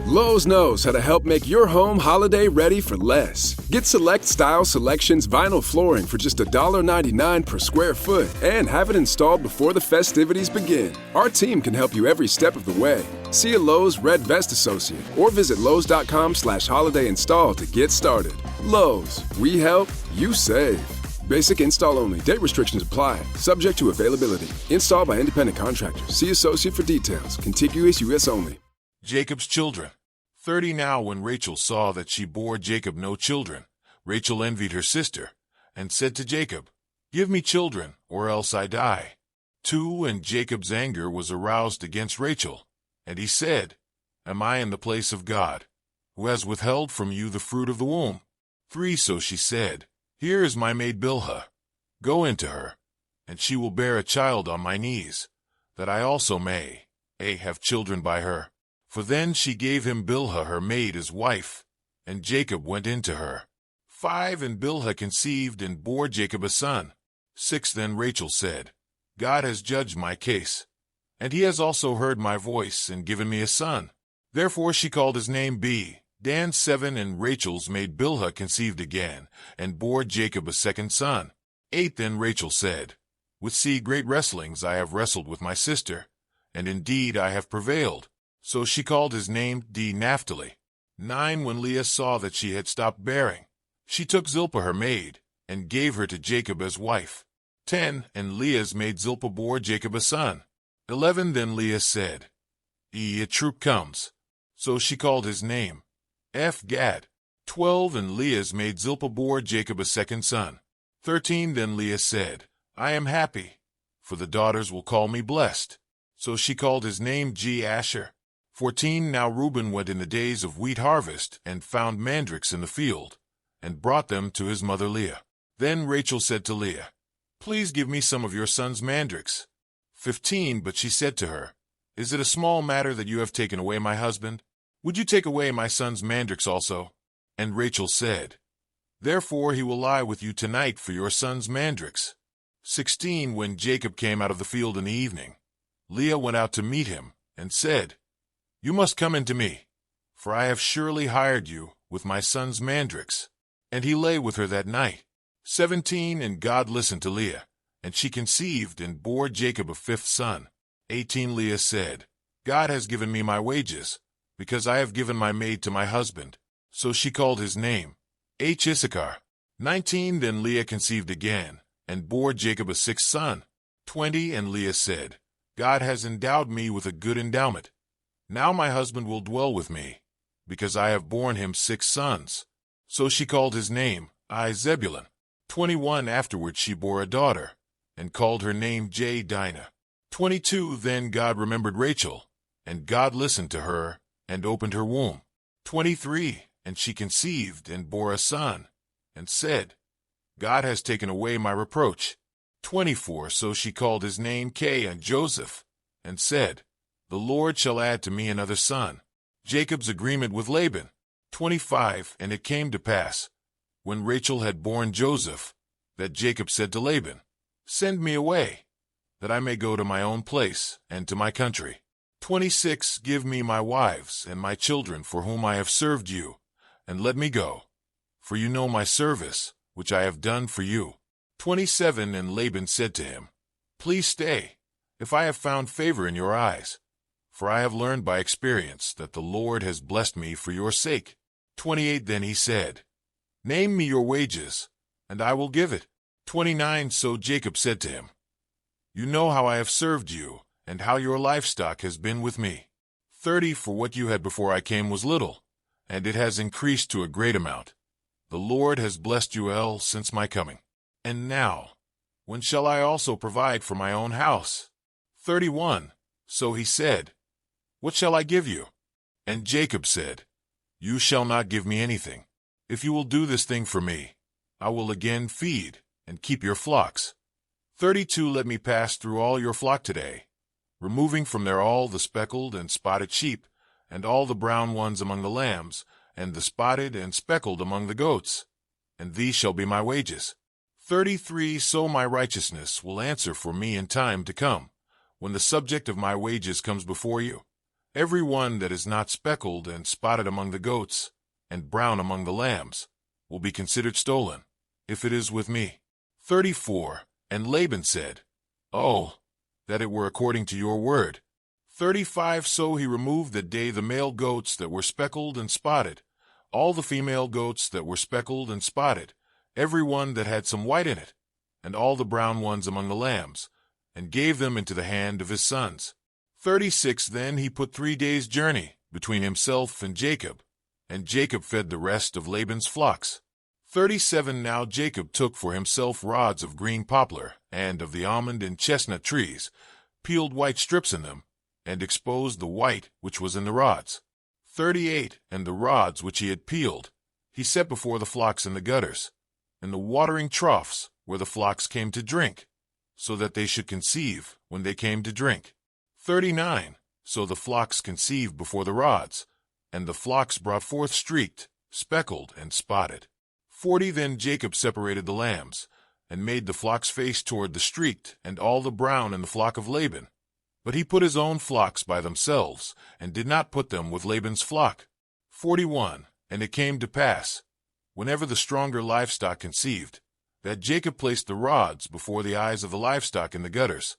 Lowe's knows how to help make your home holiday ready for less. Get Select Style Selections vinyl flooring for just $1.99 per square foot and have it installed before the festivities begin. Our team can help you every step of the way. See a Lowe's Red Vest associate or visit Lowe's.com/holiday install to get started. Lowe's, we help, you save. Basic install only. Date restrictions apply. Subject to availability. Installed by independent contractors. See associate for details. Contiguous U.S. only. Jacob's children. 30 Now when Rachel saw that she bore Jacob no children, Rachel envied her sister, and said to Jacob, "Give me children, or else I die." 2 And Jacob's anger was aroused against Rachel, and he said, "Am I in the place of God, who has withheld from you the fruit of the womb?" 3 So she said, "Here is my maid Bilhah. Go into her, and she will bear a child on my knees, that I also may have children by her." For then she gave him Bilhah her maid as wife, and Jacob went into her. 5 And Bilhah conceived and bore Jacob a son. 6 Then Rachel said, "God has judged my case, and he has also heard my voice and given me a son." Therefore she called his name Dan. 7 And Rachel's maid Bilhah conceived again, and bore Jacob a second son. 8 Then Rachel said, "With great wrestlings I have wrestled with my sister, and indeed I have prevailed." So she called his name Naphtali. 9 When Leah saw that she had stopped bearing, she took Zilpah her maid, and gave her to Jacob as wife. 10 And Leah's maid Zilpah bore Jacob a son. 11 Then Leah said, A troop comes. So she called his name Gad. 12 And Leah's maid Zilpah bore Jacob a second son. 13 Then Leah said, "I am happy, for the daughters will call me blessed." So she called his name Asher. 14 Now Reuben went in the days of wheat harvest, and found mandrakes in the field, and brought them to his mother Leah. Then Rachel said to Leah, "Please give me some of your son's mandrakes." 15 But she said to her, "Is it a small matter that you have taken away my husband? Would you take away my son's mandrakes also?" And Rachel said, "Therefore he will lie with you tonight for your son's mandrakes." 16 When Jacob came out of the field in the evening, Leah went out to meet him, and said, "You must come into me, for I have surely hired you with my son's mandrakes." And he lay with her that night. 17 And God listened to Leah, and she conceived and bore Jacob a fifth son. 18 Leah said, "God has given me my wages, because I have given my maid to my husband." So she called his name Issachar. 19 Then Leah conceived again, and bore Jacob a sixth son. 20 And Leah said, "God has endowed me with a good endowment. Now my husband will dwell with me, because I have borne him 6 sons." So she called his name Zebulun. 21 Afterward she bore a daughter, and called her name Dinah. 22 Then God remembered Rachel, and God listened to her, and opened her womb. 23 And she conceived and bore a son, and said, "God has taken away my reproach." 24 So she called his name Joseph, and said, "The Lord shall add to me another son." Jacob's agreement with Laban. 25 And it came to pass, when Rachel had borne Joseph, that Jacob said to Laban, "Send me away, that I may go to my own place and to my country." 26 Give me my wives and my children for whom I have served you, and let me go, for you know my service, which I have done for you. 27 And Laban said to him, "Please stay, if I have found favor in your eyes, for I have learned by experience that the Lord has blessed me for your sake." 28 Then he said, "Name me your wages, and I will give it." 29 So Jacob said to him, "You know how I have served you, and how your livestock has been with me. 30 For what you had before I came was little, and it has increased to a great amount. The Lord has blessed you since my coming. And now, when shall I also provide for my own house?" 31 So he said, "What shall I give you?" And Jacob said, "You shall not give me anything. If you will do this thing for me, I will again feed and keep your flocks. 32 Let me pass through all your flock today, removing from there all the speckled and spotted sheep, and all the brown ones among the lambs, and the spotted and speckled among the goats, and these shall be my wages. 33 So my righteousness will answer for me in time to come, when the subject of my wages comes before you, Every one that is not speckled and spotted among the goats, and brown among the lambs, will be considered stolen, if it is with me. 34. And Laban said, Oh, that it were according to your word. 35. So he removed that day the male goats that were speckled and spotted, all the female goats that were speckled and spotted, every one that had some white in it, and all the brown ones among the lambs, and gave them into the hand of his sons. 36. Then he put 3 days' journey between himself and Jacob fed the rest of Laban's flocks. 37. Now Jacob took for himself rods of green poplar and of the almond and chestnut trees, peeled white strips in them, and exposed the white which was in the rods. 38. And the rods which he had peeled he set before the flocks in the gutters, in the watering troughs where the flocks came to drink, so that they should conceive when they came to drink. 39. So the flocks conceived before the rods, and the flocks brought forth streaked, speckled, and spotted. 40. Then Jacob separated the lambs, and made the flocks face toward the streaked and all the brown in the flock of Laban. But he put his own flocks by themselves, and did not put them with Laban's flock. 41. And it came to pass, whenever the stronger livestock conceived, that Jacob placed the rods before the eyes of the livestock in the gutters,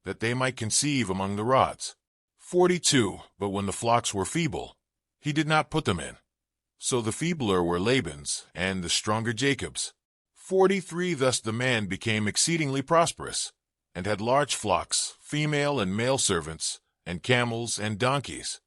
that they might conceive among the rods. 42. But when the flocks were feeble, he did not put them in. So the feebler were Laban's, and the stronger Jacob's. 43. Thus the man became exceedingly prosperous, and had large flocks, female and male servants, and camels and donkeys.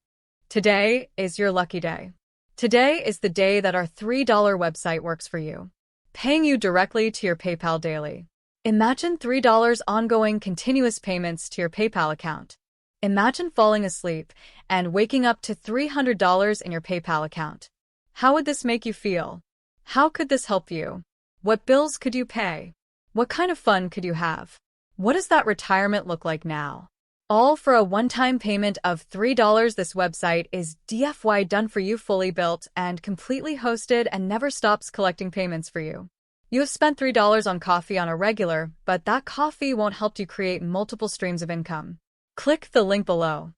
Today is your lucky day. Today is the day that our $3 website works for you, paying you directly to your PayPal daily. Imagine $3 ongoing continuous payments to your PayPal account. Imagine falling asleep and waking up to $300 in your PayPal account. How would this make you feel? How could this help you? What bills could you pay? What kind of fun could you have? What does that retirement look like now? All for a one-time payment of $3. This website is DFY done for you, fully built and completely hosted, and never stops collecting payments for you. You have spent $3 on coffee on a regular, but that coffee won't help you create multiple streams of income. Click the link below.